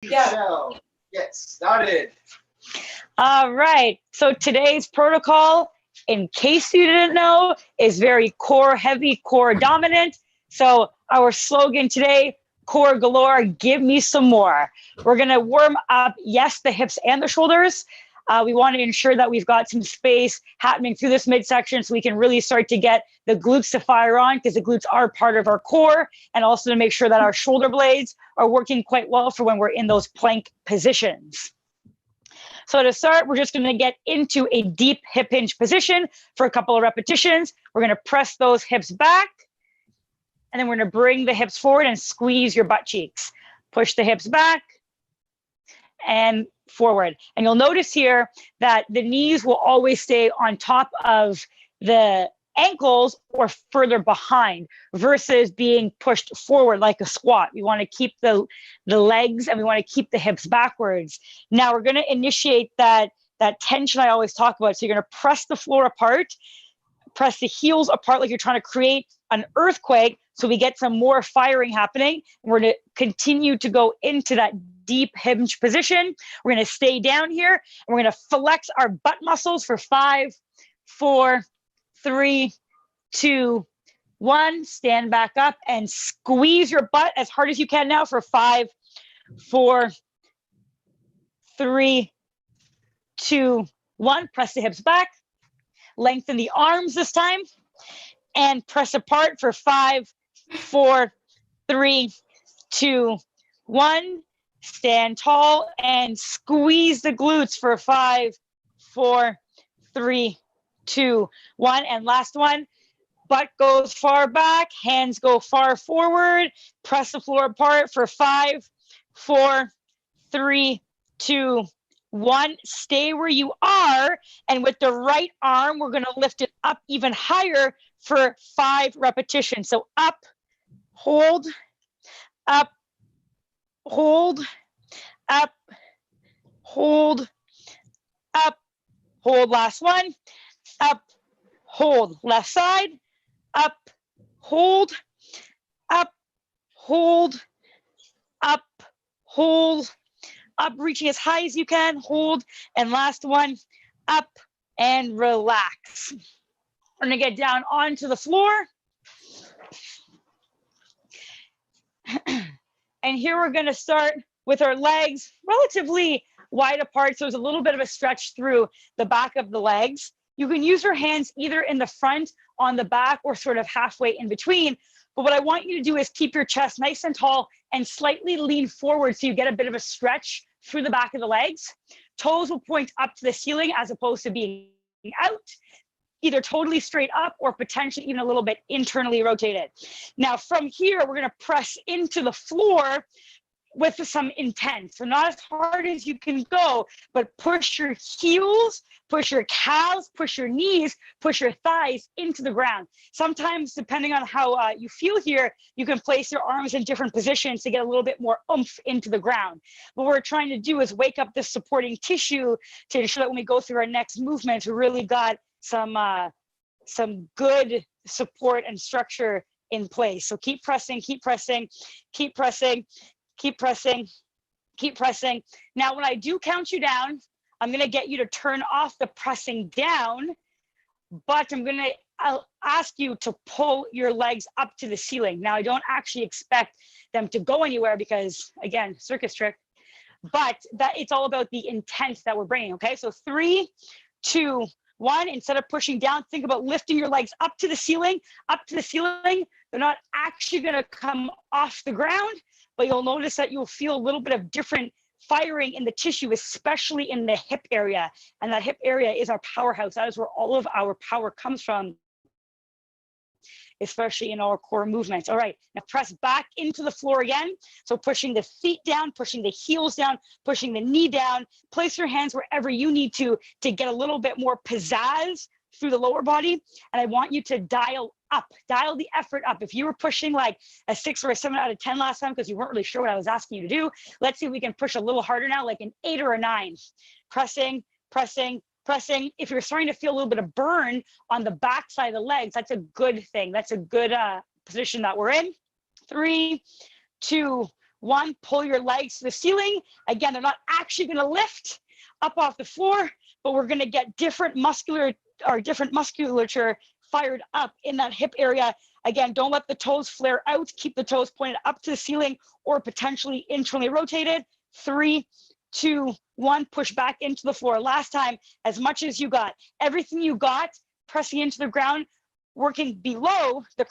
Yeah. So, get started. All right. So today's protocol, in case you didn't know, is very core heavy, core dominant. So our slogan today, core galore, give me some more. We're going to warm up, yes, the hips and the shoulders. We want to ensure that we've got some space happening through this midsection so we can really start to get the glutes to fire on, because the glutes are part of our core, and also to make sure that our shoulder blades are working quite well for when we're in those plank positions. So to start, we're just going to get into a deep hip hinge position for a couple of repetitions. We're going to press those hips back, and then we're going to bring the hips forward and squeeze your butt cheeks. Push the hips back and forward. And you'll notice here that the knees will always stay on top of the ankles or further behind versus being pushed forward like a squat. We want to keep the legs and we want to keep the hips backwards. Now we're going to initiate that tension I always talk about. So you're going to press the floor apart, press the heels apart like you're trying to create an earthquake so we get some more firing happening. And we're going to continue to go into that deep hinge position. We're going to stay down here and we're going to flex our butt muscles for 5, 4, 3, 2, 1. Stand back up and squeeze your butt as hard as you can now for 5, 4, 3, 2, 1. Press the hips back. Lengthen the arms this time and press apart for 5, 4, 3, 2, 1. Stand tall and squeeze the glutes for 5, 4, 3, 2, 1. And last one, butt goes far back, hands go far forward, press the floor apart for 5, 4, 3, 2, 1. Stay where you are. And with the right arm, we're going to lift it up even higher for 5 repetitions. So up, hold, up, hold, up, hold, up, hold. Last one, up, hold. Left side, up, hold, up, hold, up, hold, up, reaching as high as you can, hold. And last one, up and relax. We're going to get down onto the floor. And here we're going to start with our legs relatively wide apart. So there's a little bit of a stretch through the back of the legs. You can use your hands either in the front, on the back, or sort of halfway in between. But what I want you to do is keep your chest nice and tall and slightly lean forward so you get a bit of a stretch through the back of the legs. Toes will point up to the ceiling as opposed to being out, either totally straight up or potentially even a little bit internally rotated. Now from here, we're going to press into the floor with some intent. So not as hard as you can go, but push your heels, push your calves, push your knees, push your thighs into the ground. Sometimes, depending on how you feel here, you can place your arms in different positions to get a little bit more oomph into the ground. What we're trying to do is wake up this supporting tissue to ensure that when we go through our next movement, we really got some good support and structure in place. So keep pressing, keep pressing, keep pressing, keep pressing, keep pressing. Now, when I do count you down, I'm going to get you to turn off the pressing down, but I'll ask you to pull your legs up to the ceiling. Now, I don't actually expect them to go anywhere because, again, circus trick, but that it's all about the intent that we're bringing, okay? So 3, 2, 1, instead of pushing down, think about lifting your legs up to the ceiling, up to the ceiling. They're not actually going to come off the ground, but you'll notice that you'll feel a little bit of different firing in the tissue, especially in the hip area. And that hip area is our powerhouse. That is where all of our power comes from, especially in our core movements. All right, now press back into the floor again. So pushing the feet down, pushing the heels down, pushing the knee down. Place your hands wherever you need to get a little bit more pizzazz through the lower body. And I want you to dial the effort up. If you were pushing like a 6 or a 7 out of 10 last time because you weren't really sure what I was asking you to do, let's see if we can push a little harder now, like an 8 or a 9. Pressing, pressing, pressing. If you're starting to feel a little bit of burn on the back side of the legs, that's a good thing. That's a good position that we're in. 3, 2, 1, pull your legs to the ceiling. Again, they're not actually going to lift up off the floor, but we're going to get different musculature fired up in that hip area. Again, don't let the toes flare out. Keep the toes pointed up to the ceiling or potentially internally rotated. 3, 2, 1, push back into the floor. Last time, as much as you got. Everything you got, pressing into the ground, working below the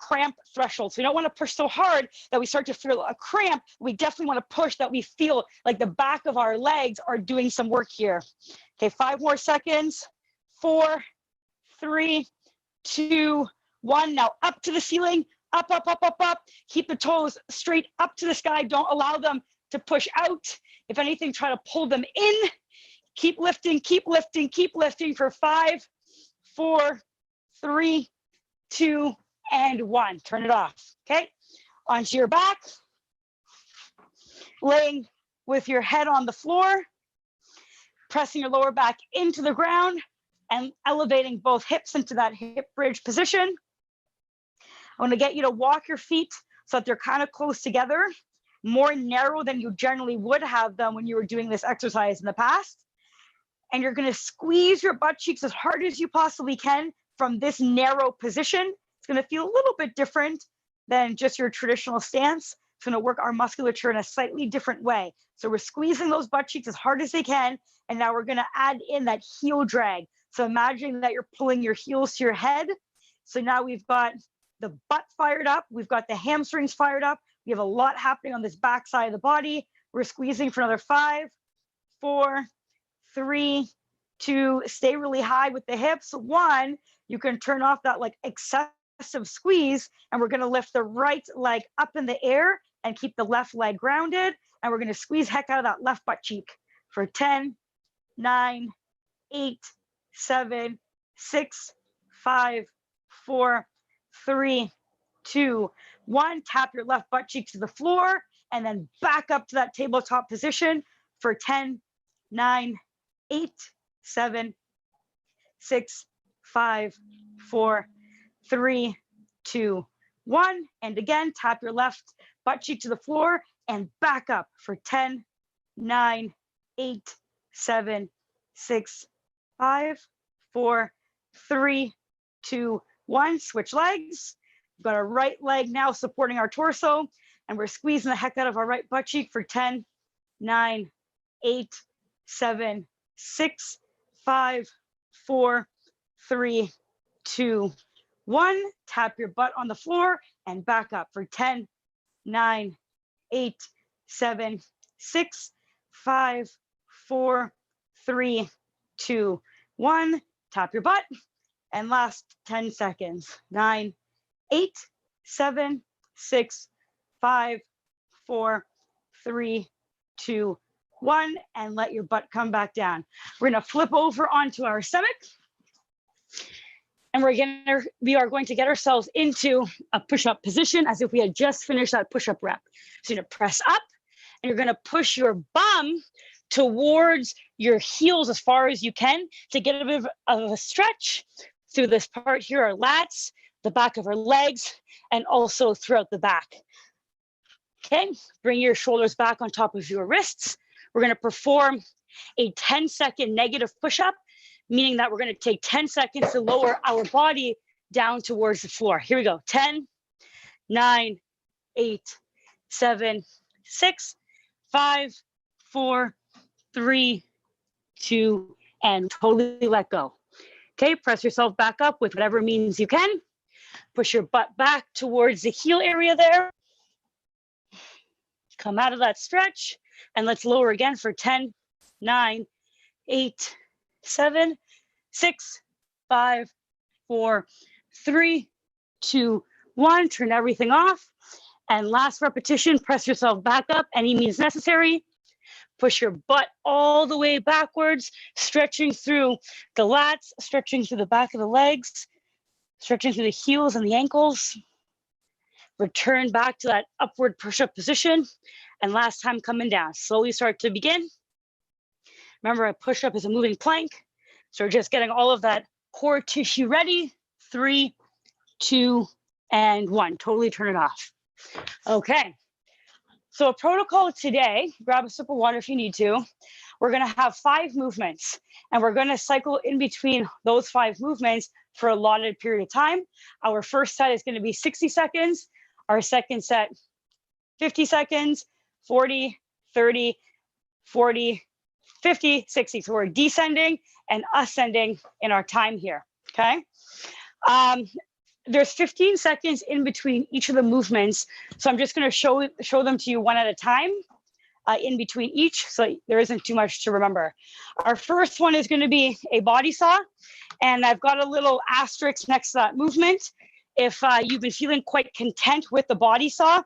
cramp threshold. So we don't want to push so hard that we start to feel a cramp. We definitely want to push that we feel like the back of our legs are doing some work here. Okay, 5 more seconds. 4, 3, 2, 1. Now up to the ceiling, up, up, up, up, up. Keep the toes straight up to the sky. Don't allow them to push out. If anything, try to pull them in. Keep lifting, keep lifting, keep lifting for 5, 4, 3, 2, and 1. Turn it off, okay? Onto your back. Laying with your head on the floor. Pressing your lower back into the ground and elevating both hips into that hip bridge position. I want to get you to walk your feet so that they're kind of close together, more narrow than you generally would have them when you were doing this exercise in the past. And you're going to squeeze your butt cheeks as hard as you possibly can from this narrow position. It's going to feel a little bit different than just your traditional stance. It's going to work our musculature in a slightly different way. So we're squeezing those butt cheeks as hard as they can. And now we're going to add in that heel drag. So imagine that you're pulling your heels to your head. So now we've got the butt fired up. We've got the hamstrings fired up. We have a lot happening on this back side of the body. We're squeezing for another 5, 4, 3, 2. Stay really high with the hips. 1, you can turn off that like excessive squeeze, and we're going to lift the right leg up in the air and keep the left leg grounded. And we're going to squeeze heck out of that left butt cheek for 10, 9, 8, 7, 6, 5, 4, 3, 2, 1. Tap your left butt cheek to the floor and then back up to that tabletop position for 10, 9, 8, 7, 6, 5, 4, 3, 2, 1. And again, tap your left butt cheek to the floor and back up for 10, 9, 8, 7, 6, 5, 4, 3, 2, 1. Switch legs. We've got our right leg now supporting our torso, and we're squeezing the heck out of our right butt cheek for 10, 9, 8, 7, 6, 5, 4, 3, 2, 1. Tap your butt on the floor and back up for 10, 9, 8, 7, 6, 5, 4, 3, 2, 1. Tap your butt. And last 10 seconds. 9, 8, 7, 6, 5, 4, 3, 2, 1. And let your butt come back down. We're going to flip over onto our stomach. And we are going to get ourselves into a push-up position as if we had just finished that push-up rep. So you're going to press up and you're going to push your bum towards your heels as far as you can to get a bit of a stretch through this part here, our lats, the back of our legs, and also throughout the back. Okay, bring your shoulders back on top of your wrists. We're going to perform a 10-second negative push-up, meaning that we're going to take 10 seconds to lower our body down towards the floor. Here we go. 10, 9, 8, 7, 6, 5, 4, 3, 2, and totally let go. Okay, press yourself back up with whatever means you can. Push your butt back towards the heel area there. Come out of that stretch, and let's lower again for 10, 9, 8, 7, 6, 5, 4, 3, 2, 1. Turn everything off. And last repetition, press yourself back up any means necessary. Push your butt all the way backwards, stretching through the lats, stretching through the back of the legs, stretching through the heels and the ankles. Return back to that upward push-up position. And last time coming down, slowly start to begin. Remember, a push-up is a moving plank. So we're just getting all of that core tissue ready. 3, 2, and 1. Totally turn it off. Okay. So a protocol today, grab a sip of water if you need to. We're gonna have 5 movements and we're gonna cycle in between those 5 movements for a allotted period of time. Our first set is gonna be 60 seconds. Our second set, 50 seconds, 40, 30, 40, 50, 60. So we're descending and ascending in our time here, okay? There's 15 seconds in between each of the movements. So I'm just gonna show them to you one at a time in between each, so there isn't too much to remember. Our first one is gonna be a body saw, and I've got a little asterisk next to that movement. If you've been feeling quite content with the body saw,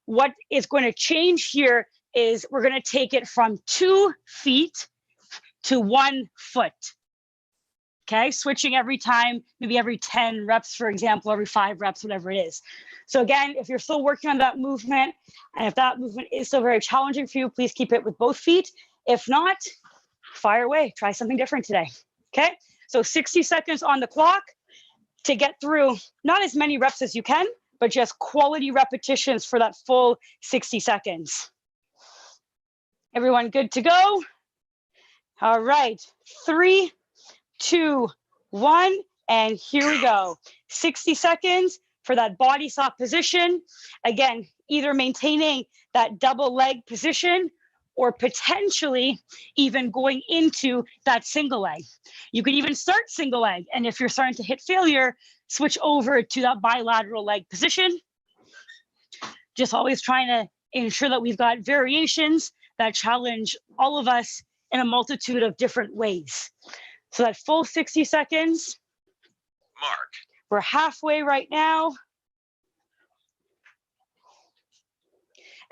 what is going to change here is we're going to take it from 2 feet to 1 foot. Okay, switching every time, maybe every 10 reps, for example, every 5 reps, whatever it is. So again, if you're still working on that movement, and if that movement is still very challenging for you, please keep it with both feet. If not, fire away, try something different today. Okay, so 60 seconds on the clock to get through not as many reps as you can, but just quality repetitions for that full 60 seconds. Everyone good to go? All right, 3, 2, 1, and here we go. 60 seconds for that body saw position. Again, either maintaining that double leg position or potentially even going into that single leg. You could even start single leg, and if you're starting to hit failure, switch over to that bilateral leg position. Just always trying to ensure that we've got variations that challenge all of us in a multitude of different ways. So that full 60 seconds. Mark. We're halfway right now.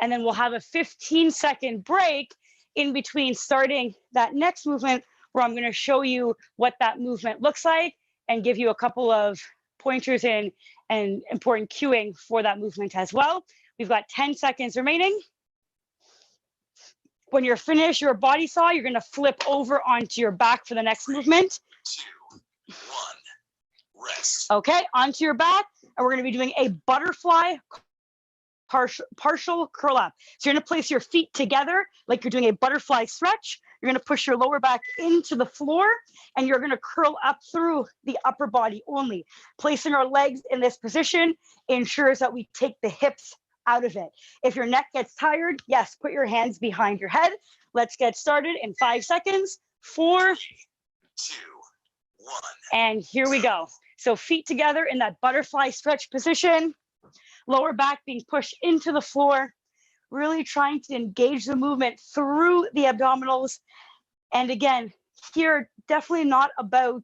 And then we'll have a 15-second break in between starting that next movement, where I'm going to show you what that movement looks like and give you a couple of pointers in and important cueing for that movement as well. We've got 10 seconds remaining. When you're finished your body saw, you're going to flip over onto your back for the next movement. 2, 1, rest. Okay, onto your back, and we're going to be doing a butterfly partial curl up. So you're going to place your feet together like you're doing a butterfly stretch. You're going to push your lower back into the floor, and you're going to curl up through the upper body only. Placing our legs in this position ensures that we take the hips out of it. If your neck gets tired, yes, put your hands behind your head. Let's get started in 5 seconds. 4, 2, 1. and here we go. So feet together in that butterfly stretch position. Lower back being pushed into the floor, really trying to engage the movement through the abdominals. And again, here, definitely not about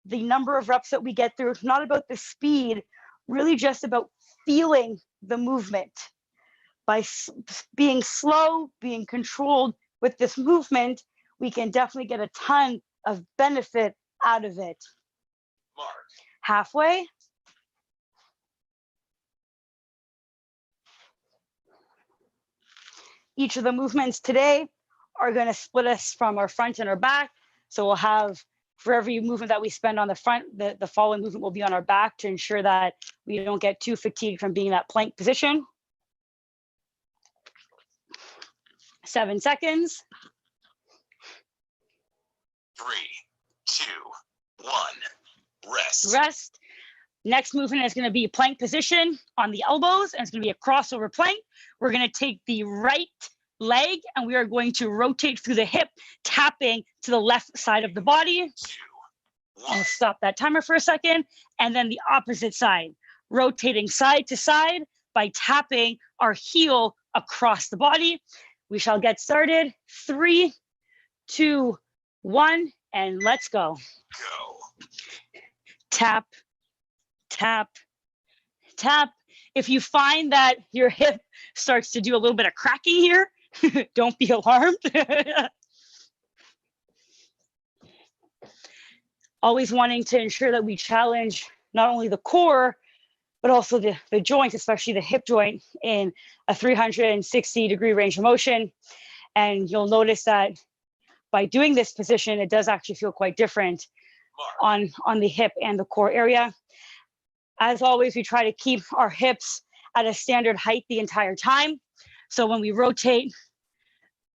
the number of reps that we get through, not about the speed, really just about feeling the movement. By being slow, being controlled with this movement, we can definitely get a ton of benefit out of it. Mark. Halfway. Each of the movements today are going to split us from our front and our back. So we'll have, for every movement that we spend on the front, the following movement will be on our back to ensure that we don't get too fatigued from being in that plank position. 7 seconds. 3, 2, 1, rest. Rest. Next movement is going to be plank position on the elbows, and it's going to be a crossover plank. We're going to take the right leg and we are going to rotate through the hip, tapping to the left side of the body. 2, 1. And stop that timer for a second. And then the opposite side, rotating side to side by tapping our heel across the body. We shall get started. 3, 2, 1, and let's go. Go. Tap, tap, tap. If you find that your hip starts to do a little bit of cracking here, don't be alarmed. Always wanting to ensure that we challenge not only the core, but also the joints, especially the hip joint, in a 360-degree range of motion. And you'll notice that by doing this position, it does actually feel quite different on the hip and the core area. As always, we try to keep our hips at a standard height the entire time. So when we rotate,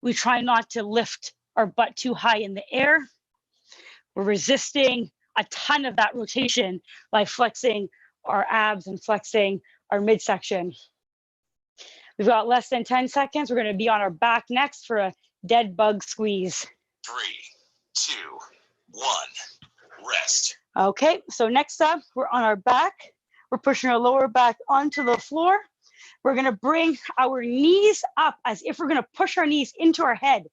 we try not to lift our butt too high in the air. We're resisting a ton of that rotation by flexing our abs and flexing our midsection. We've got less than 10 seconds. We're going to be on our back next for a dead bug squeeze. 3, 2, 1. Rest. Okay, so next up, we're on our back. We're pushing our lower back onto the floor. We're going to bring our knees up as if we're going to push our knees into our head.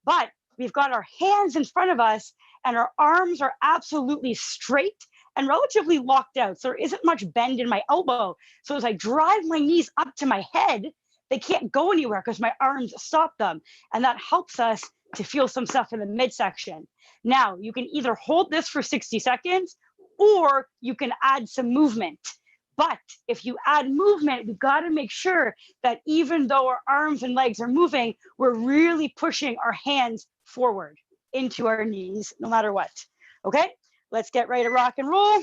But we've got our hands in front of us and our arms are absolutely straight and relatively locked out. So there isn't much bend in my elbow. So as I drive my knees up to my head, they can't go anywhere because my arms stop them. And that helps us to feel some stuff in the midsection. Now, you can either hold this for 60 seconds or you can add some movement. But if you add movement, we've got to make sure that even though our arms and legs are moving, we're really pushing our hands forward into our knees, no matter what. Okay, let's get ready to rock and roll.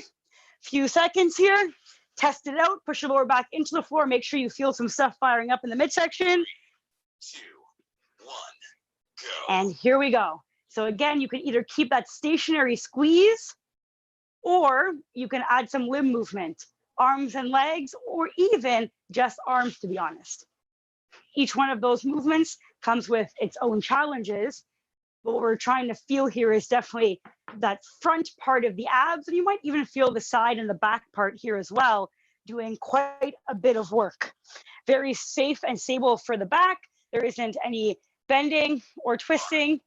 Few seconds here. Test it out. Push your lower back into the floor. Make sure you feel some stuff firing up in the midsection. 2, 1. Go. And here we go. So again, you can either keep that stationary squeeze or you can add some limb movement, arms and legs, or even just arms, to be honest. Each one of those movements comes with its own challenges. But what we're trying to feel here is definitely that front part of the abs, and you might even feel the side and the back part here as well, doing quite a bit of work. Very safe and stable for the back. There isn't any bending or twisting.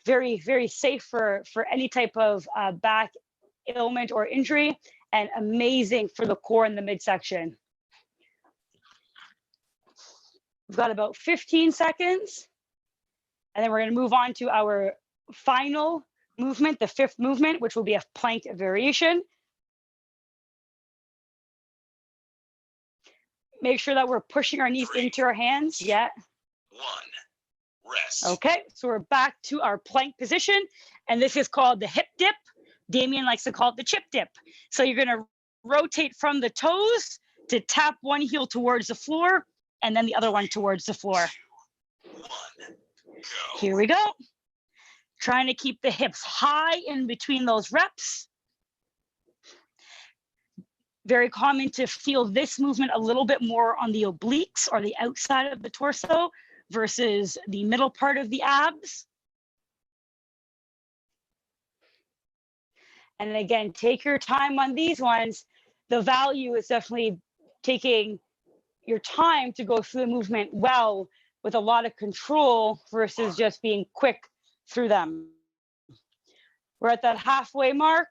Very, very safe for any type of back ailment or injury, and amazing for the core and the midsection. We've got about 15 seconds. And then we're going to move on to our final movement, the fifth movement, which will be a plank variation. Make sure that we're pushing our knees into our hands. Yeah. 1. Rest. Okay, so we're back to our plank position, and this is called the hip dip. Damien likes to call it the chip dip. So you're going to rotate from the toes to tap one heel towards the floor, and then the other one towards the floor. 2, 1. Go. Here we go. Trying to keep the hips high in between those reps. Very common to feel this movement a little bit more on the obliques or the outside of the torso versus the middle part of the abs. And again, take your time on these ones. The value is definitely taking your time to go through the movement well with a lot of control versus just being quick through them. We're at that halfway mark.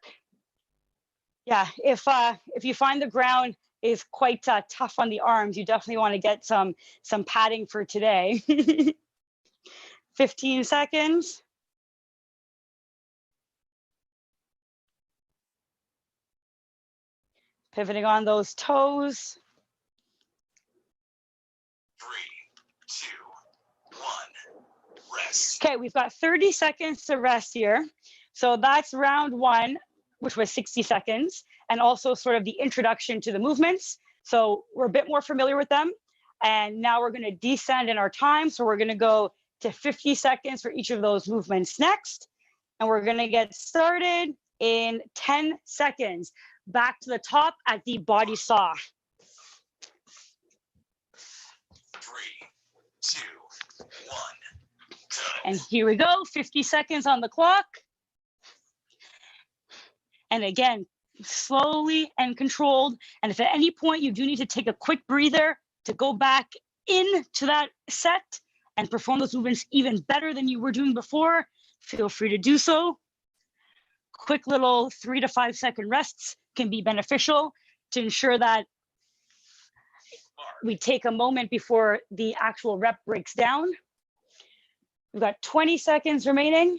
Yeah, if you find the ground is quite tough on the arms, you definitely want to get some padding for today. 15 seconds. Pivoting on those toes. 3, 2, 1. Rest. Okay, we've got 30 seconds to rest here. So that's round one, which was 60 seconds, and also sort of the introduction to the movements. So we're a bit more familiar with them. And now we're going to descend in our time. So we're going to go to 50 seconds for each of those movements next. And we're going to get started in 10 seconds. Back to the top at the body saw. 3, 2, 1. Go. And here we go, 50 seconds on the clock. And again, slowly and controlled. And if at any point you do need to take a quick breather to go back into that set and perform those movements even better than you were doing before, feel free to do so. Quick little 3 to 5 second rests can be beneficial to ensure that we take a moment before the actual rep breaks down. We've got 20 seconds remaining.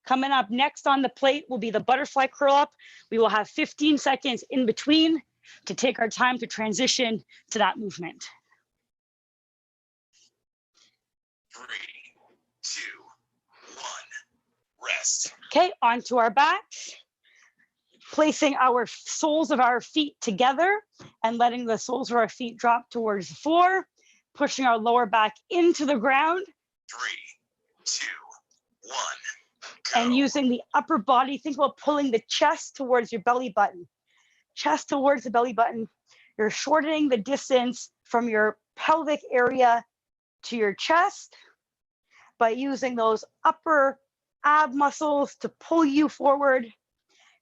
Coming up next on the plate will be the butterfly curl up. We will have 15 seconds in between to take our time to transition to that movement. 3, 2, 1. Rest. Okay, onto our backs. placing our soles of our feet together and letting the soles of our feet drop towards the floor, pushing our lower back into the ground. 3, 2, 1. And using the upper body, think about pulling the chest towards your belly button. Chest towards the belly button. You're shortening the distance from your pelvic area to your chest by using those upper ab muscles to pull you forward.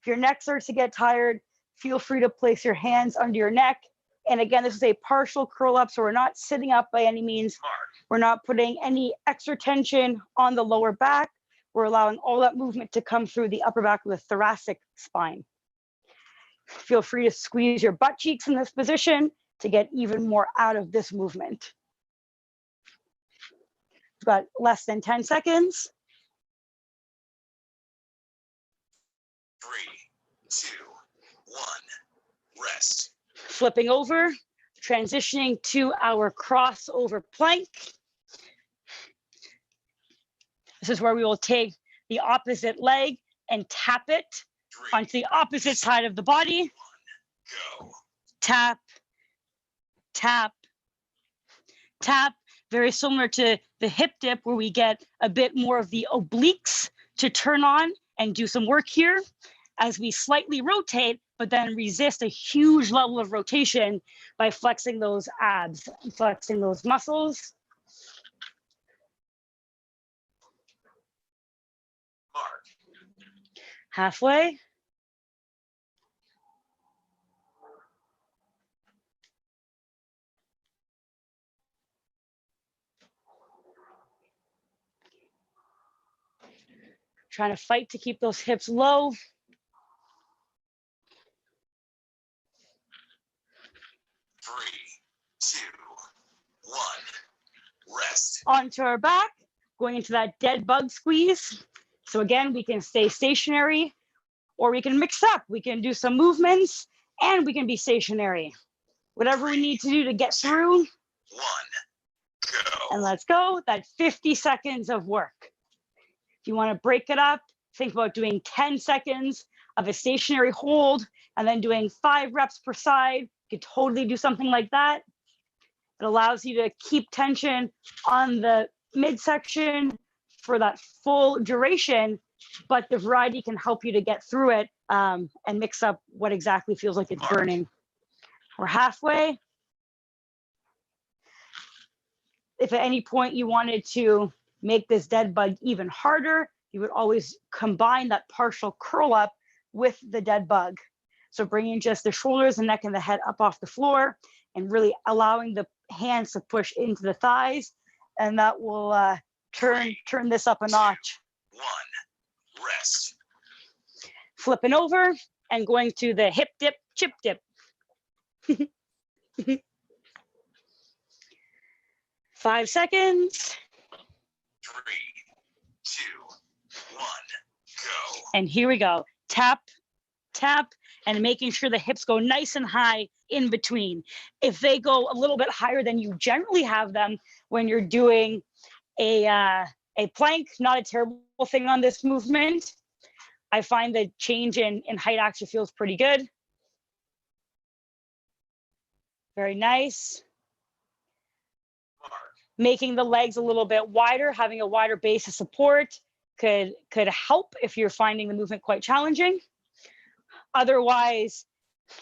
If your neck starts to get tired, feel free to place your hands under your neck. And again, this is a partial curl up, so we're not sitting up by any means. We're not putting any extra tension on the lower back. We're allowing all that movement to come through the upper back of the thoracic spine. Feel free to squeeze your butt cheeks in this position to get even more out of this movement. We've got less than 10 seconds. 3, 2, 1. Rest. Flipping over, transitioning to our crossover plank. This is where we will take the opposite leg and tap it 3, onto the opposite side of the body. go. Tap, tap, tap. Very similar to the hip dip where we get a bit more of the obliques to turn on and do some work here as we slightly rotate, but then resist a huge level of rotation by flexing those abs, flexing those muscles. Mark. Halfway. Trying to fight to keep those hips low. 3, 2, 1. Rest. Onto our back, going into that dead bug squeeze. So again, we can stay stationary or we can mix up. We can do some movements and we can be stationary. Whatever we need to do to get through. 1. Go. And let's go. That's 50 seconds of work. If you want to break it up, think about doing 10 seconds of a stationary hold and then doing 5 reps per side. You could totally do something like that. It allows you to keep tension on the midsection for that full duration, but the variety can help you to get through it and mix up what exactly feels like it's burning. We're halfway. If at any point you wanted to make this dead bug even harder, you would always combine that partial curl up with the dead bug. So bringing just the shoulders, the neck, and the head up off the floor and really allowing the hands to push into the thighs. And that will turn this up a notch. 1. Rest. Flipping over and going to the hip dip, chip dip. 5 seconds. 3, 2, 1. Go. And here we go. Tap, tap, and making sure the hips go nice and high in between. If they go a little bit higher than you generally have them when you're doing a plank, not a terrible thing on this movement. I find the change in height actually feels pretty good. Very nice. Mark. Making the legs a little bit wider, having a wider base of support could help if you're finding the movement quite challenging. Otherwise,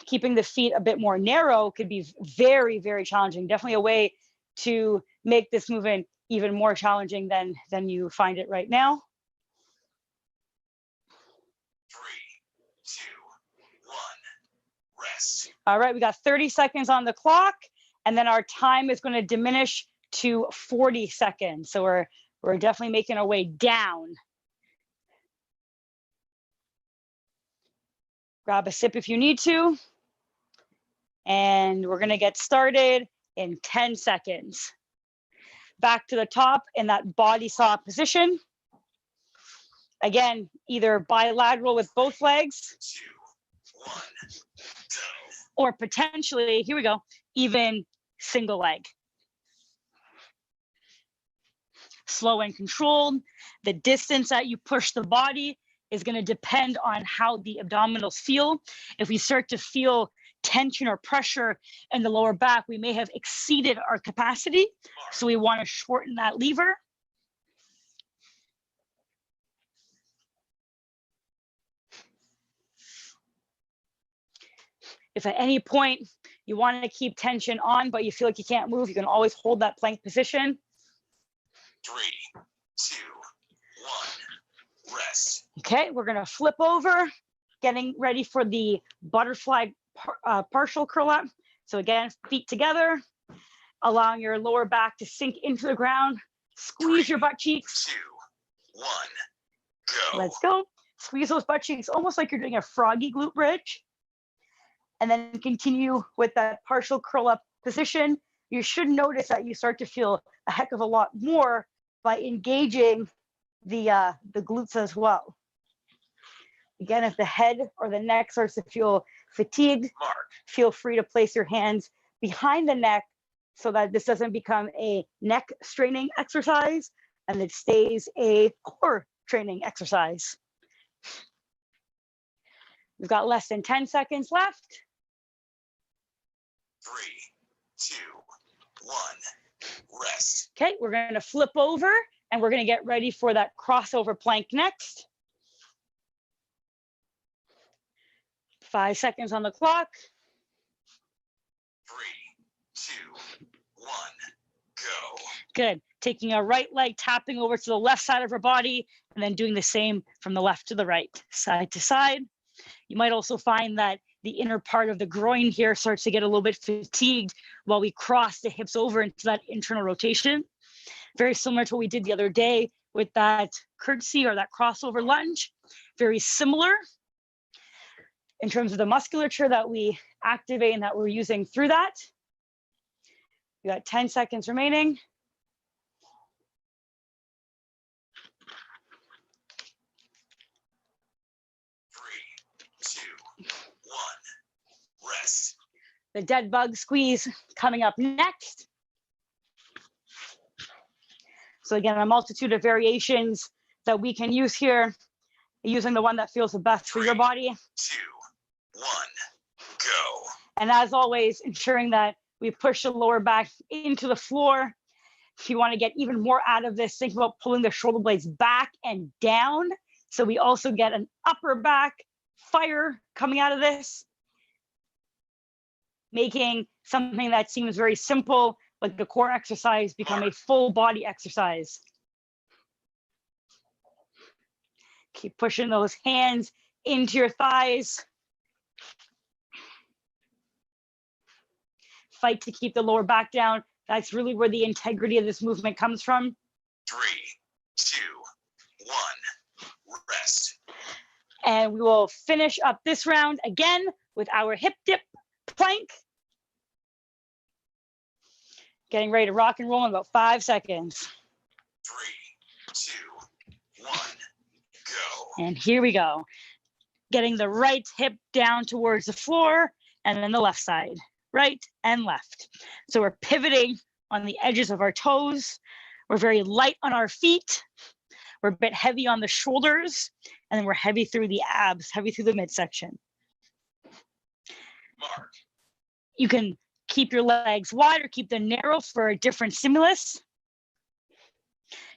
keeping the feet a bit more narrow could be very, very challenging. Definitely a way to make this movement even more challenging than you find it right now. 3, 2, 1. Rest. All right, we got 30 seconds on the clock, and then our time is going to diminish to 40 seconds. So we're definitely making our way down. Grab a sip if you need to. And we're going to get started in 10 seconds. Back to the top in that body saw position. Again, either bilateral with both legs. 2, 1. Go. Or potentially, here we go, even single leg. Slow and controlled. The distance that you push the body is going to depend on how the abdominals feel. If we start to feel tension or pressure in the lower back, we may have exceeded our capacity. So we want to shorten that lever. If at any point you want to keep tension on, but you feel like you can't move, you can always hold that plank position. 3, 2, 1, rest. Okay, we're going to flip over, getting ready for the butterfly partial curl up. So again, feet together, allowing your lower back to sink into the ground. Squeeze your butt cheeks. 2, 1, go. Let's go. Squeeze those butt cheeks almost like you're doing a froggy glute bridge. And then continue with that partial curl up position. You should notice that you start to feel a heck of a lot more by engaging the glutes as well. Again, if the head or the neck starts to feel fatigued, Mark. feel free to place your hands behind the neck so that this doesn't become a neck straining exercise and it stays a core training exercise. We've got less than 10 seconds left. 3, 2, 1, rest. Okay, we're going to flip over and we're going to get ready for that crossover plank next. 5 seconds on the clock. 3, 2, 1, go. Good. Taking our right leg, tapping over to the left side of our body, and then doing the same from the left to the right, side to side. You might also find that the inner part of the groin here starts to get a little bit fatigued while we cross the hips over into that internal rotation. Very similar to what we did the other day with that curtsy or that crossover lunge. Very similar in terms of the musculature that we activate and that we're using through that. We got 10 seconds remaining. Rest. The dead bug squeeze coming up next. So again, a multitude of variations that we can use here, using the one that feels the best for your body. 2, 1, go. And as always, ensuring that we push the lower back into the floor. If you want to get even more out of this, think about pulling the shoulder blades back and down. So we also get an upper back fire coming out of this, making something that seems very simple, like the core exercise, become a full body exercise. Keep pushing those hands into your thighs. Fight to keep the lower back down. That's really where the integrity of this movement comes from. 3, 2, 1, rest. And we will finish up this round again with our hip dip plank. Getting ready to rock and roll in about 5 seconds. 3, 2, 1, go. And here we go. Getting the right hip down towards the floor and then the left side, right and left. So we're pivoting on the edges of our toes. We're very light on our feet. We're a bit heavy on the shoulders, and then we're heavy through the abs, heavy through the midsection. Mark. You can keep your legs wide or keep them narrow for a different stimulus.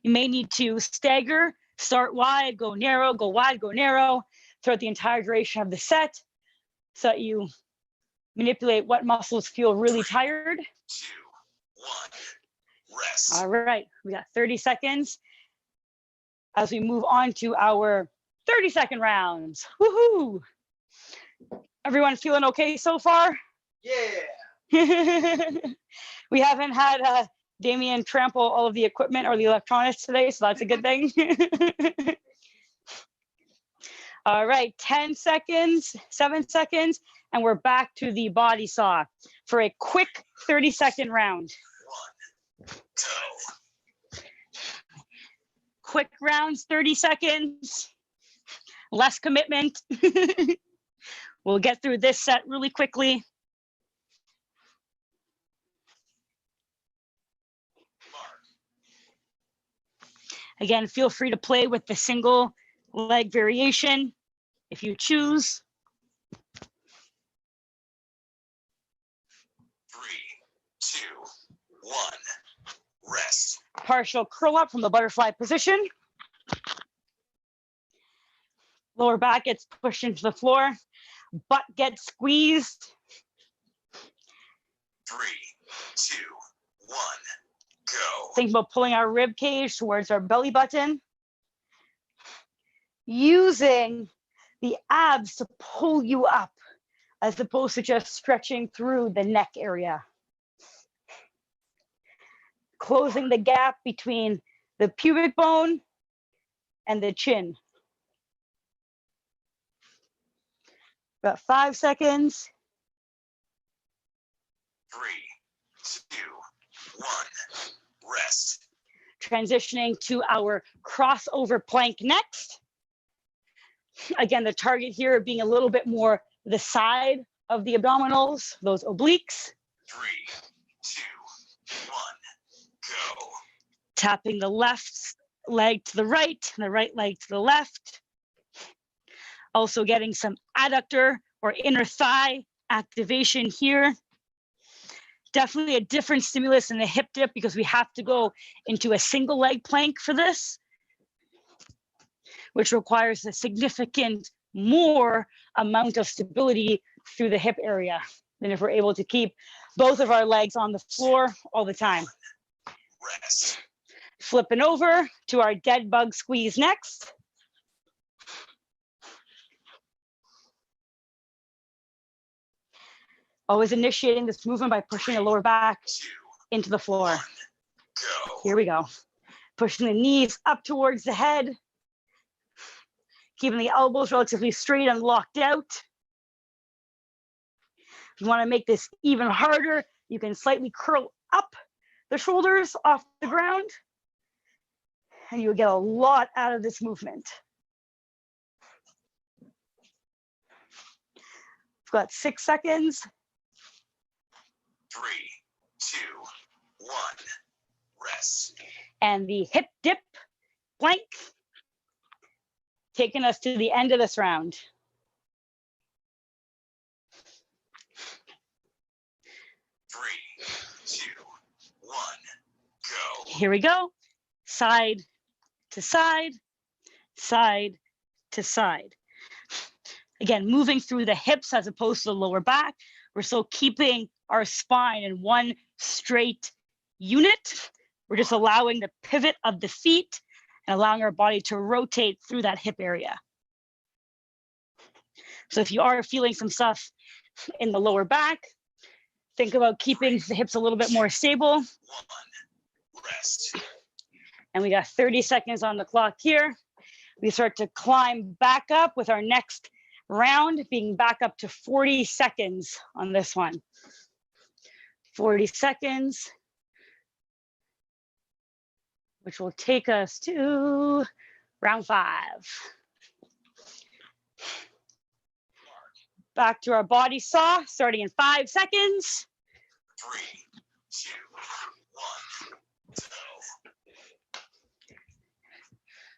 You may need to stagger, start wide, go narrow, go wide, go narrow throughout the entire duration of the set so that you manipulate what muscles feel really tired. 2, 1, rest. All right, we got 30 seconds as we move on to our 30-second rounds. Woohoo! Everyone feeling okay so far? Yeah. We haven't had Damien trample all of the equipment or the electronics today, so that's a good thing. All right, 10 seconds, 7 seconds, and we're back to the body saw for a quick 30-second round. 1, go. Quick rounds, 30 seconds, less commitment. We'll get through this set really quickly. Mark. Again, feel free to play with the single leg variation if you choose. 3, 2, 1. Rest. Partial curl up from the butterfly position. Lower back gets pushed into the floor. Butt gets squeezed. 3, 2, 1. Go. Think about pulling our rib cage towards our belly button. Using the abs to pull you up as opposed to just stretching through the neck area. Closing the gap between the pubic bone and the chin. About 5 seconds. 3, 2, 1. Rest. Transitioning to our crossover plank next. Again, the target here being a little bit more the side of the abdominals, those obliques. 3, 2, 1. Go. Tapping the left leg to the right and the right leg to the left. Also getting some adductor or inner thigh activation here. Definitely a different stimulus in the hip dip because we have to go into a single leg plank for this, which requires a significant more amount of stability through the hip area than if we're able to keep both of our legs on the floor all the time. Rest. Flipping over to our dead bug squeeze next. Always initiating this movement by pushing the lower back 2, into the floor. 1. Go. Here we go. Pushing the knees up towards the head. Keeping the elbows relatively straight and locked out. If you want to make this even harder, you can slightly curl up the shoulders off the ground. And you'll get a lot out of this movement. We've got 6 seconds. 3, 2, 1. Rest. And the hip dip plank, taking us to the end of this round. Three, 2, 1. Go. Here we go. Side to side, side to side. Again, moving through the hips as opposed to the lower back. We're still keeping our spine in one straight unit. We're just allowing the pivot of the feet and allowing our body to rotate through that hip area. So if you are feeling some stuff in the lower back, think about keeping the hips a little bit more stable. 1. Rest. And we got 30 seconds on the clock here. We start to climb back up with our next round being back up to 40 seconds on this one. 40 seconds, which will take us to round 5. Back to our body saw, starting in 5 seconds. 3, 2, 1. Go.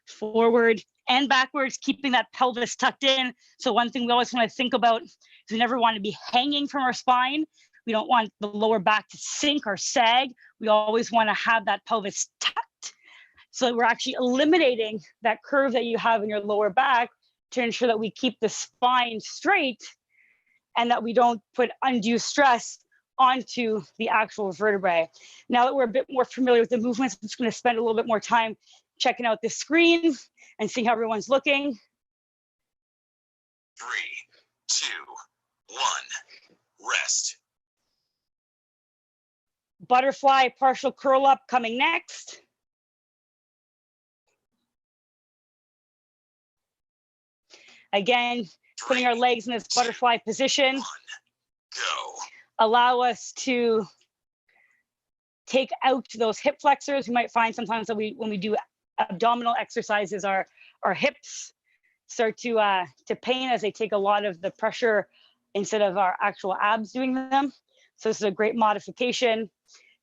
Forward and backwards, keeping that pelvis tucked in. So one thing we always want to think about is we never want to be hanging from our spine. We don't want the lower back to sink or sag. We always want to have that pelvis tucked. So we're actually eliminating that curve that you have in your lower back to ensure that we keep the spine straight and that we don't put undue stress onto the actual vertebrae. Now that we're a bit more familiar with the movements, I'm just going to spend a little bit more time checking out the screen and seeing how everyone's looking. 3, 2, 1. Rest. Butterfly partial curl up coming next. Again, putting our legs in this butterfly position. 1. Go. Allow us to take out those hip flexors. You might find sometimes that when we do abdominal exercises, our hips start to pain as they take a lot of the pressure instead of our actual abs doing them. So this is a great modification.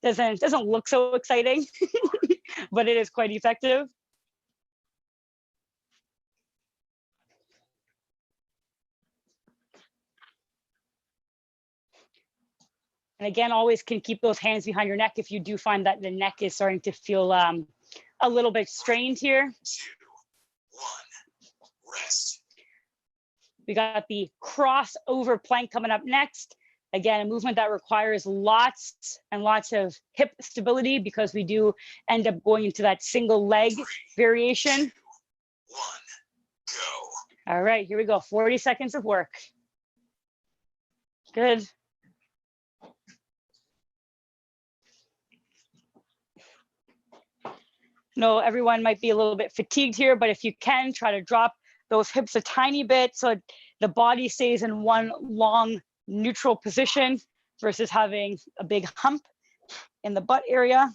Doesn't look so exciting, but it is quite effective. And again, always can keep those hands behind your neck if you do find that the neck is starting to feel a little bit strained here. 2, 1, rest. We got the crossover plank coming up next. Again, a movement that requires lots and lots of hip stability because we do end up going into that single leg 3, variation. 2, 1, go. All right, here we go. 40 seconds of work. Good. No, everyone might be a little bit fatigued here, but if you can, try to drop those hips a tiny bit so the body stays in one long neutral position versus having a big hump in the butt area.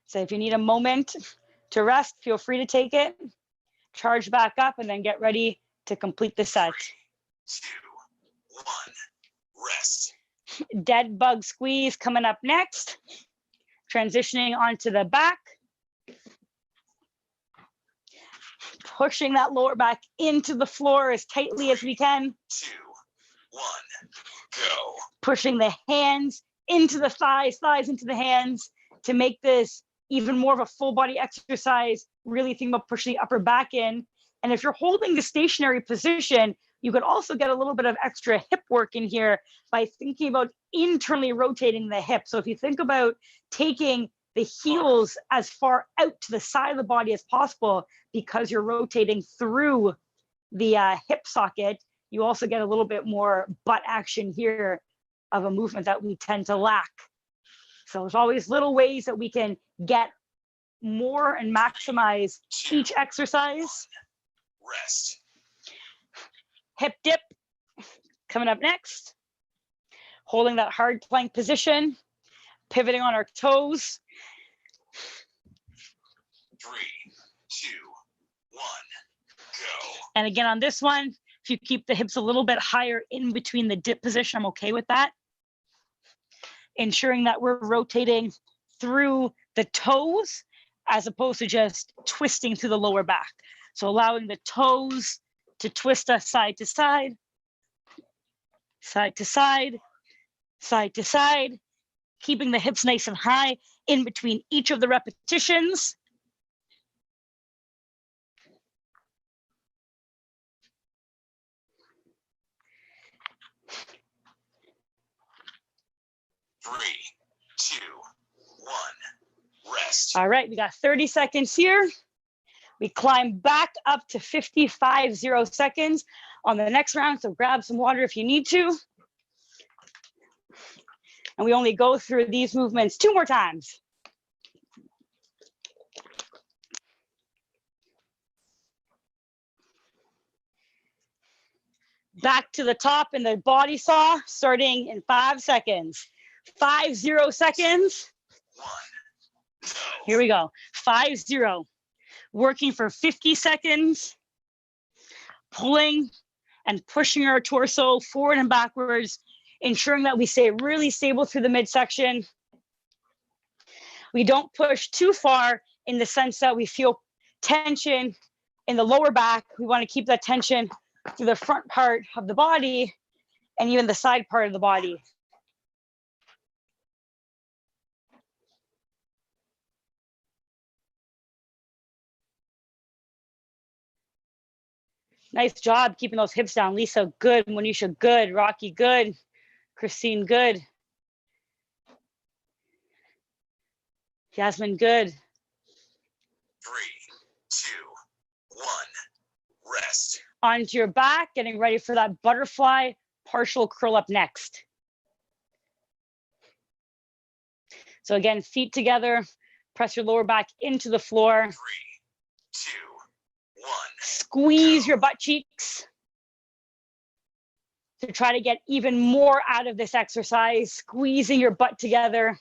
So if you need a moment to rest, feel free to take it, charge back up, and then get ready to complete the set. 3, 2, 1, rest. Dead bug squeeze coming up next. Transitioning onto the back. Pushing that lower back into the floor as tightly as we can. 2, 1, go. Pushing the hands into the thighs, thighs into the hands to make this even more of a full body exercise. Really think about pushing the upper back in. And if you're holding the stationary position, you could also get a little bit of extra hip work in here by thinking about internally rotating the hip. So if you think about taking the heels as far out to the side of the body as possible, because you're rotating through the hip socket, you also get a little bit more butt action here of a movement that we tend to lack. So there's always little ways that we can get more and maximize 2, each exercise. rest. Hip dip coming up next. Holding that hard plank position, pivoting on our toes. 3, 2, 1, go. And again, on this one, if you keep the hips a little bit higher in between the dip position, I'm okay with that. Ensuring that we're rotating through the toes as opposed to just twisting through the lower back. So allowing the toes to twist us side to side, side to side, side to side, keeping the hips nice and high in between each of the repetitions. Three, 2, 1, rest. All right, we got 30 seconds here. We climb back up to 55 seconds on the next round, so grab some water if you need to. And we only go through these movements 2 more times. Back to the top in the body saw, starting in 5 seconds. 50 seconds. 1, go. Here we go. 50. Working for 50 seconds. Pulling and pushing our torso forward and backwards, ensuring that we stay really stable through the midsection. We don't push too far in the sense that we feel tension in the lower back. We want to keep that tension through the front part of the body and even the side part of the body. Nice job keeping those hips down. Lisa, good. Monisha, good. Rocky, good. Christine, good. Jasmine, good. 3, 2, 1, rest. Onto your back, getting ready for that butterfly partial curl up next. So again, feet together, press your lower back into the floor. 3, 2, 1. Squeeze your butt cheeks to try to get even more out of this exercise, squeezing your butt together.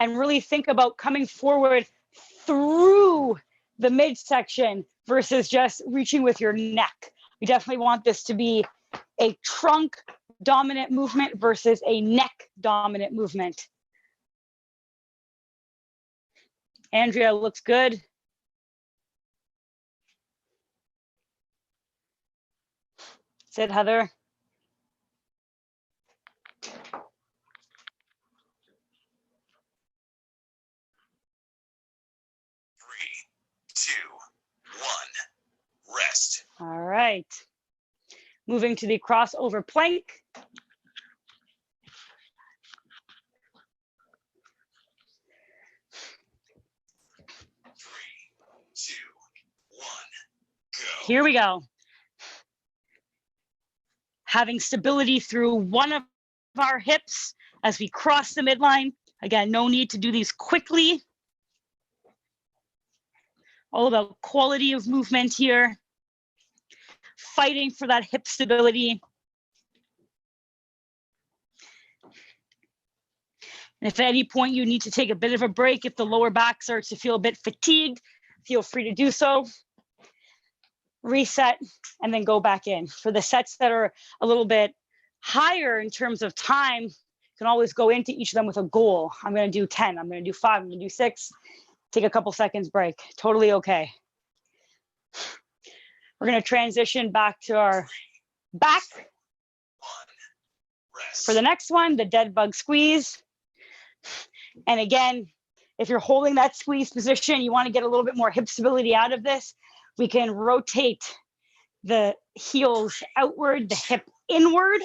And really think about coming forward through the midsection versus just reaching with your neck. We definitely want this to be a trunk dominant movement versus a neck dominant movement. Andrea looks good. Sit, Heather. Three, two, one, rest. All right. Moving to the crossover plank. Three, two, one, go. Here we go. Having stability through one of our hips as we cross the midline. Again, no need to do these quickly. All about quality of movement here. Fighting for that hip stability. And if at any point you need to take a bit of a break, if the lower back starts to feel a bit fatigued, feel free to do so. Reset, and then go back in. For the sets that are a little bit higher in terms of time, you can always go into each of them with a goal. I'm going to do 10, I'm going to do 5, I'm going to do 6. Take a couple seconds break. Totally okay. We're going to transition back to our back. One, rest. For the next one, the dead bug squeeze. And again, if you're holding that squeeze position, you want to get a little bit more hip stability out of this, we can rotate the heels outward, the hip inward,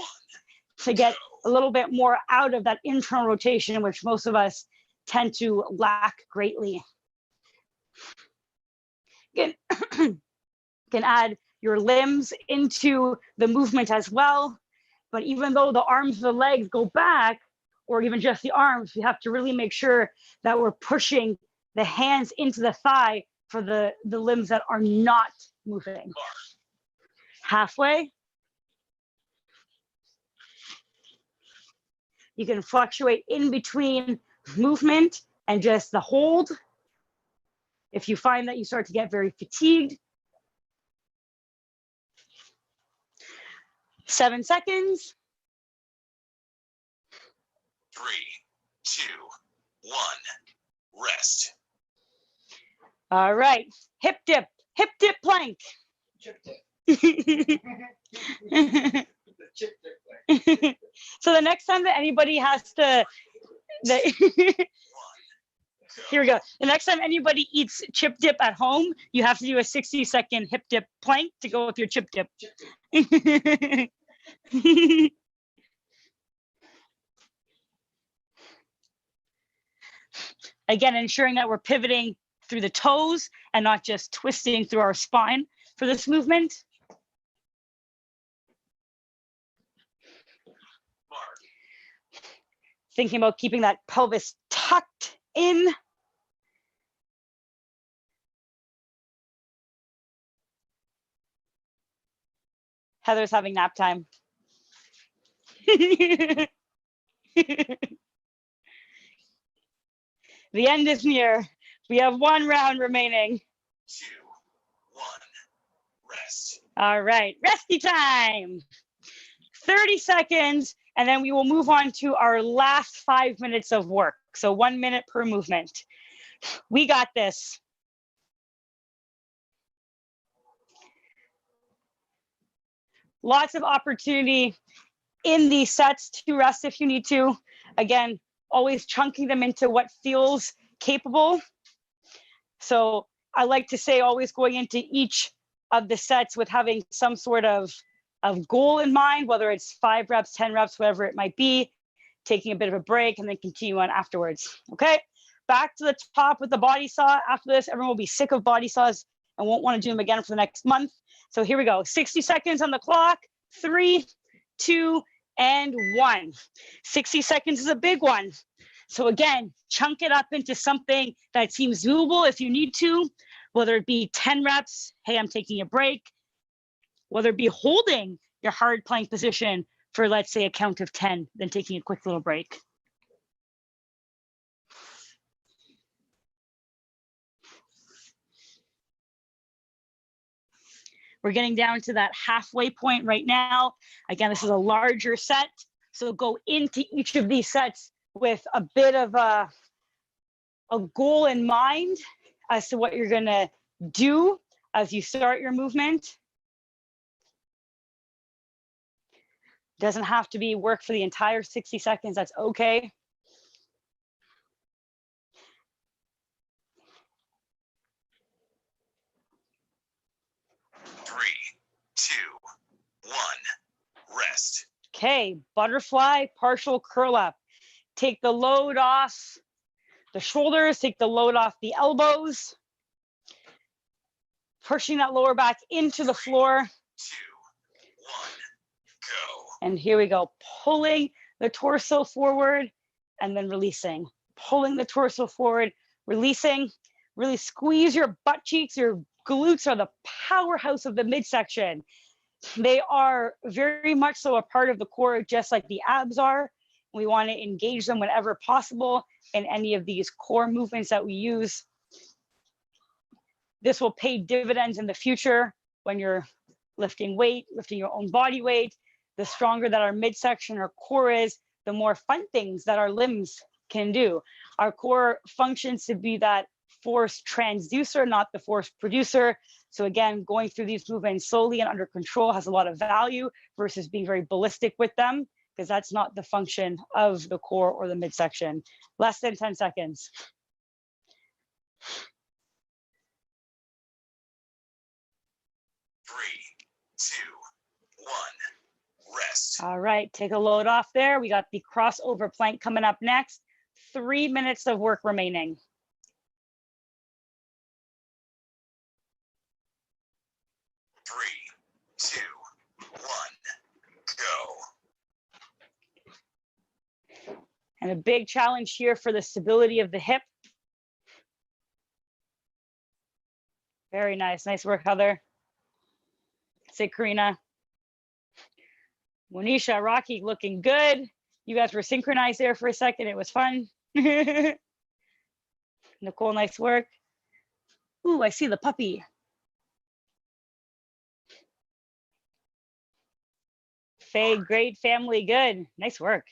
to get a little bit more out of that internal rotation, which most of us tend to lack greatly. Again, can add your limbs into the movement as well. But even though the arms, the legs go back, or even just the arms, we have to really make sure that we're pushing the hands into the thigh for the limbs that are not moving. Halfway. You can fluctuate in between movement and just the hold. If you find that you start to get very fatigued. 7 seconds. 3, 2, 1, rest. All right, hip dip plank. Chip dip. So Chip dip. the next time that anybody has to, here we go. The next time anybody eats chip dip at home, you have to do a 60-second hip dip plank to go with your chip dip. Chip dip. Again, ensuring that we're pivoting through the toes and not just twisting through our spine for this movement. Mark. Thinking about keeping that pelvis tucked in. Heather's having nap time. The end is near. We have 1 round remaining. 2, 1, rest. All right, rescue time. 30 seconds, and then we will move on to our last 5 minutes of work. So 1 minute per movement. We got this. Lots of opportunity in these sets to rest if you need to. Again, always chunking them into what feels capable. So I like to say always going into each of the sets with having some sort of goal in mind, whether it's 5 reps, 10 reps, whatever it might be, taking a bit of a break and then continue on afterwards. Okay, back to the top with the body saw. After this, everyone will be sick of body saws and won't want to do them again for the next month. So here we go, 60 seconds on the clock. 3, 2, and 1. 60 seconds is a big one. So again, chunk it up into something that seems doable if you need to, whether it be 10 reps, hey, I'm taking a break, whether it be holding your hard plank position for, let's say, a count of 10, then taking a quick little break. We're getting down to that halfway point right now. Again, this is a larger set, so go into each of these sets with a bit of a a goal in mind as to what you're gonna do as you start your movement. Doesn't have to be work for the entire 60 seconds, that's okay. Three, two, one, rest. Okay, butterfly partial curl up. Take the load off the shoulders, take the load off the elbows. Pushing that lower back into the floor. 2, 1, go. And here we go, pulling the torso forward and then releasing. Pulling the torso forward, releasing. Really squeeze your butt cheeks. Your glutes are the powerhouse of the midsection. They are very much so a part of the core, just like the abs are. We want to engage them whenever possible in any of these core movements that we use. This will pay dividends in the future when you're lifting weight, lifting your own body weight. The stronger that our midsection or core is, the more fun things that our limbs can do. Our core functions to be that force transducer, not the force producer. So again, going through these movements slowly and under control has a lot of value versus being very ballistic with them, because that's not the function of the core or the midsection. Less than 10 seconds. 3, 2, 1, rest. All right, take a load off there. We got the crossover plank coming up next. 3 minutes of work remaining. 3, 2, 1, go. And a big challenge here for the stability of the hip. Very nice. Nice work, Heather. Say, Karina. Monisha, Rocky, looking good. You guys were synchronized there for a second. It was fun. Nicole, nice work. Ooh, I see the puppy. Faye, great. Family, good. Nice work.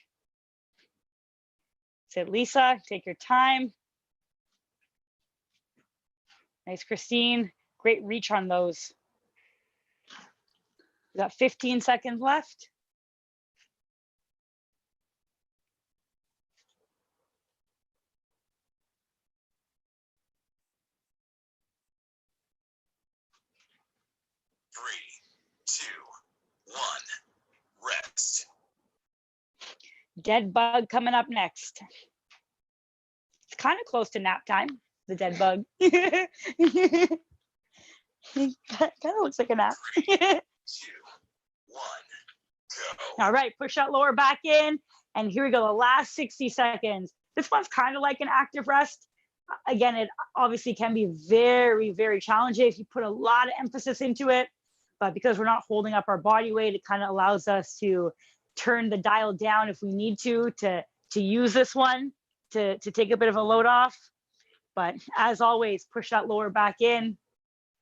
Said Lisa, take your time. Nice, Christine. Great reach on those. We got 15 seconds left. Three, two, one, rest. Dead bug coming up next. It's kind of close to nap time, the dead bug. Kind of looks like a nap. 3, 2, 1, go. All right, push that lower back in. And here we go, the last 60 seconds. This one's kind of like an active rest. Again, it obviously can be very, very challenging if you put a lot of emphasis into it. But because we're not holding up our body weight, it kind of allows us to turn the dial down if we need to use this one to take a bit of a load off. But as always, push that lower back in.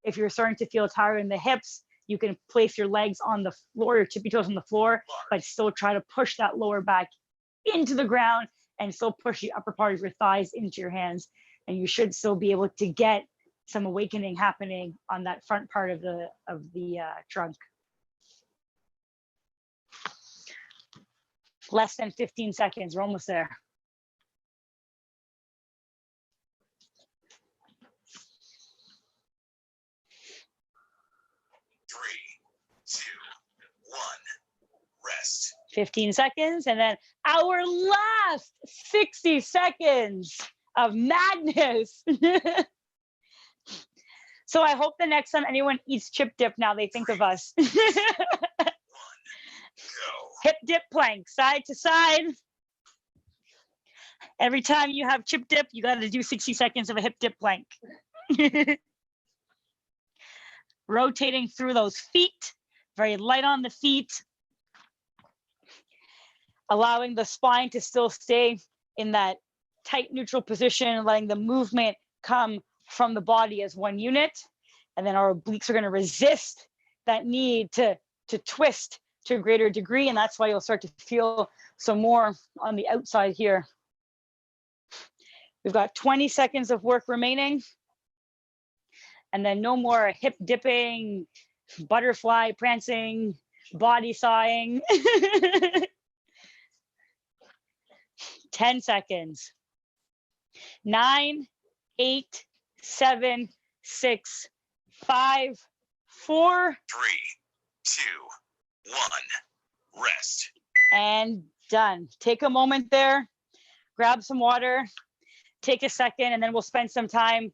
If you're starting to feel tired in the hips, you can place your legs on the floor, your tippy toes on the floor, but still try to push that lower back into the ground and still push the upper part of your thighs into your hands. And you should still be able to get some awakening happening on that front part of the trunk. Less than 15 seconds, we're almost there. Three, two, one, rest. 15 seconds, and then our last 60 seconds of madness. So I hope the next time anyone eats chip dip, now they think of us. Go. Hip dip plank, side to side. Every time you have chip dip, you got to do 60 seconds of a hip dip plank. Rotating through those feet, very light on the feet. Allowing the spine to still stay in that tight neutral position, letting the movement come from the body as one unit. And then our obliques are going to resist that need to twist to a greater degree. And that's why you'll start to feel some more on the outside here. We've got 20 seconds of work remaining. And then no more hip dipping, butterfly prancing, body sawing. 10 seconds. 9, 8, 7, 6, 5, 4. 3, 2, 1. Rest. And done. Take a moment there, grab some water, take a second, and then we'll spend some time.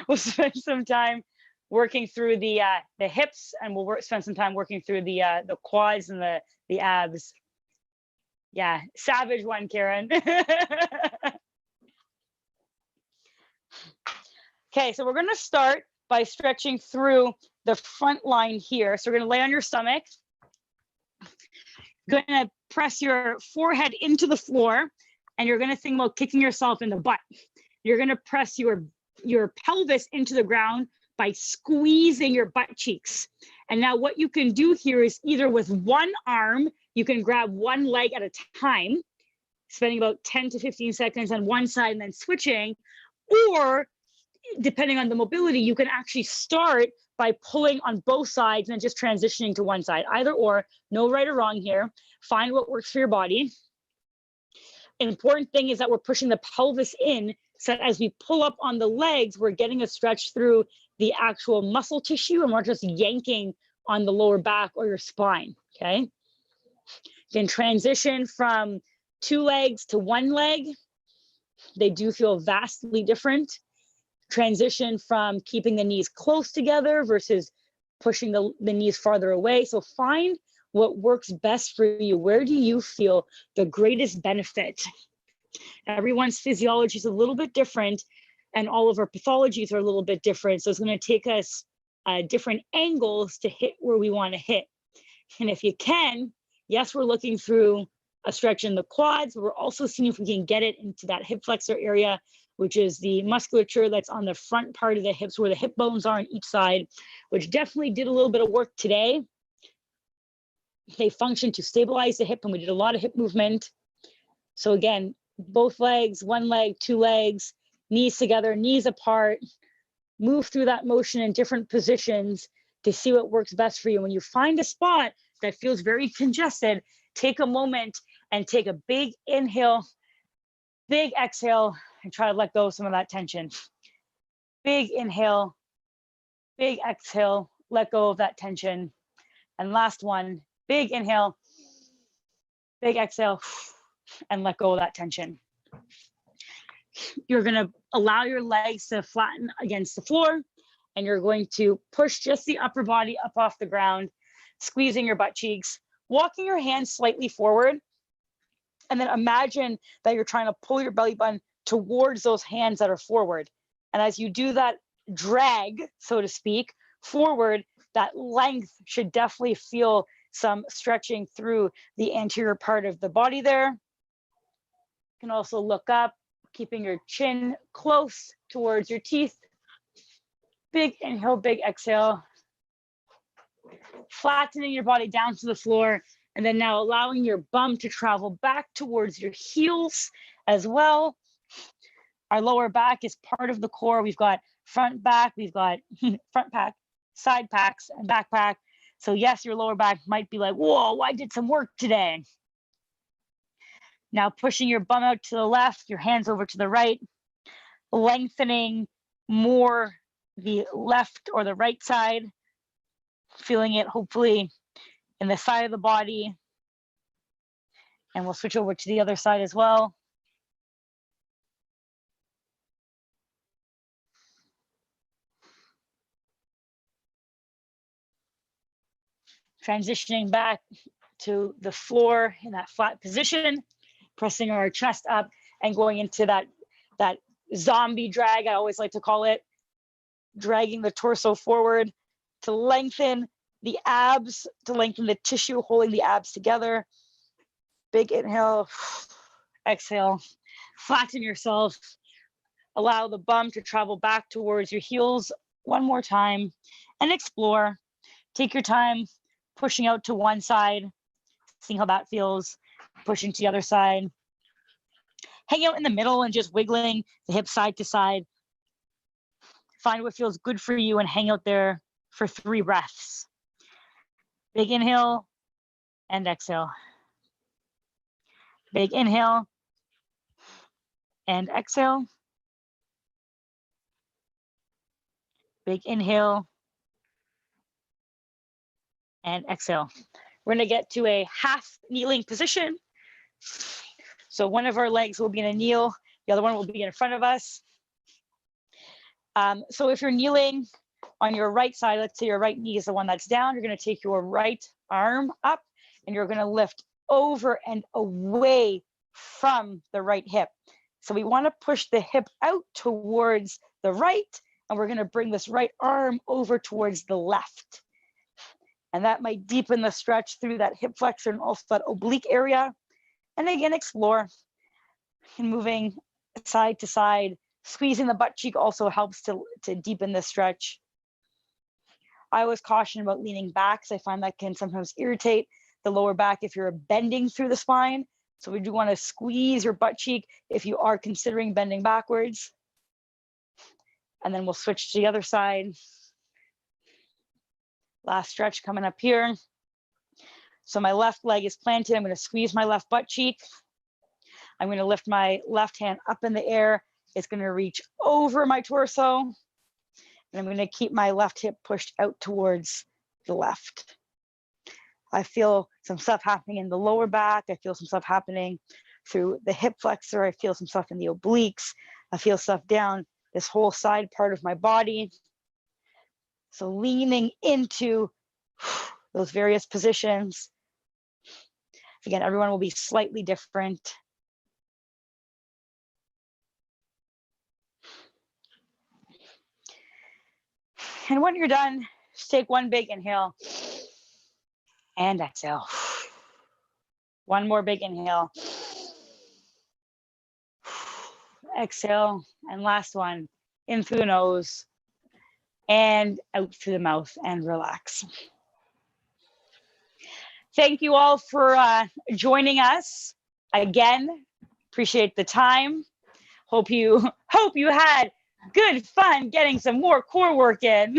We'll spend some time working through the hips, and we'll spend some time working through the quads and the abs. Yeah, savage one, Karen. Okay, so we're gonna start by stretching through the front line here. So we're gonna lay on your stomach. Gonna press your forehead into the floor, and you're gonna think about kicking yourself in the butt. You're gonna press your pelvis into the ground by squeezing your butt cheeks. And now what you can do here is either with one arm, you can grab one leg at a time, spending about 10 to 15 seconds on one side and then switching, or depending on the mobility, you can actually start by pulling on both sides and then just transitioning to one side. Either or, no right or wrong here. Find what works for your body. An important thing is that we're pushing the pelvis in, so that as we pull up on the legs, we're getting a stretch through the actual muscle tissue, and we're just yanking on the lower back or your spine, okay? Then transition from 2 legs to 1 leg. They do feel vastly different. Transition from keeping the knees close together versus pushing the knees farther away. So find what works best for you. Where do you feel the greatest benefit? Everyone's physiology is a little bit different, and all of our pathologies are a little bit different. So it's going to take us different angles to hit where we want to hit. And if you can, yes, we're looking through a stretch in the quads, but we're also seeing if we can get it into that hip flexor area, which is the musculature that's on the front part of the hips where the hip bones are on each side, which definitely did a little bit of work today. They function to stabilize the hip, and we did a lot of hip movement. So again, both legs, 1 leg, 2 legs, knees together, knees apart, move through that motion in different positions to see what works best for you. When you find a spot that feels very congested, take a moment and take a big inhale, big exhale, and try to let go of some of that tension. Big inhale, big exhale, let go of that tension. And last one, big inhale, big exhale, and let go of that tension. You're gonna allow your legs to flatten against the floor, and you're going to push just the upper body up off the ground, squeezing your butt cheeks, walking your hands slightly forward, and then imagine that you're trying to pull your belly button towards those hands that are forward. And as you do that drag, so to speak, forward, that length should definitely feel some stretching through the anterior part of the body there. You can also look up, keeping your chin close towards your teeth. Big inhale, big exhale. Flattening your body down to the floor, and then now allowing your bum to travel back towards your heels as well. Our lower back is part of the core. We've got front back, we've got front pack, side packs, and back pack. So yes, your lower back might be like, whoa, I did some work today. Now pushing your bum out to the left, your hands over to the right, lengthening more the left or the right side, feeling it hopefully in the side of the body. And we'll switch over to the other side as well. Transitioning back to the floor in that flat position, pressing our chest up and going into that zombie drag, I always like to call it, dragging the torso forward to lengthen the abs, to lengthen the tissue holding the abs together. Big inhale, exhale, flatten yourself, allow the bum to travel back towards your heels one more time, and explore. Take your time pushing out to one side, seeing how that feels, pushing to the other side. hang out in the middle and just wiggling the hips side to side. Find what feels good for you and hang out there for 3 breaths. Big inhale and exhale. Big inhale and exhale. Big inhale and exhale. We're going to get to a half kneeling position. So one of our legs will be in a kneel, the other one will be in front of us. So if you're kneeling on your right side, let's say your right knee is the one that's down, you're going to take your right arm up and you're going to lift over and away from the right hip. So we want to push the hip out towards the right, and we're going to bring this right arm over towards the left. And that might deepen the stretch through that hip flexor and also that oblique area. And again, explore and moving side to side. Squeezing the butt cheek also helps to deepen the stretch. I always caution about leaning back because I find that can sometimes irritate the lower back if you're bending through the spine. So we do want to squeeze your butt cheek if you are considering bending backwards. And then we'll switch to the other side. Last stretch coming up here. So my left leg is planted. I'm going to squeeze my left butt cheek. I'm going to lift my left hand up in the air. It's going to reach over my torso. And I'm going to keep my left hip pushed out towards the left. I feel some stuff happening in the lower back. I feel some stuff happening through the hip flexor. I feel some stuff in the obliques. I feel stuff down this whole side part of my body. So leaning into those various positions. Again, everyone will be slightly different. And when you're done, just take one big inhale and exhale. One more big inhale. Exhale, and last one, in through the nose and out through the mouth, and relax. Thank you all for joining us. Again, appreciate the time. Hope you had good fun getting some more core work in.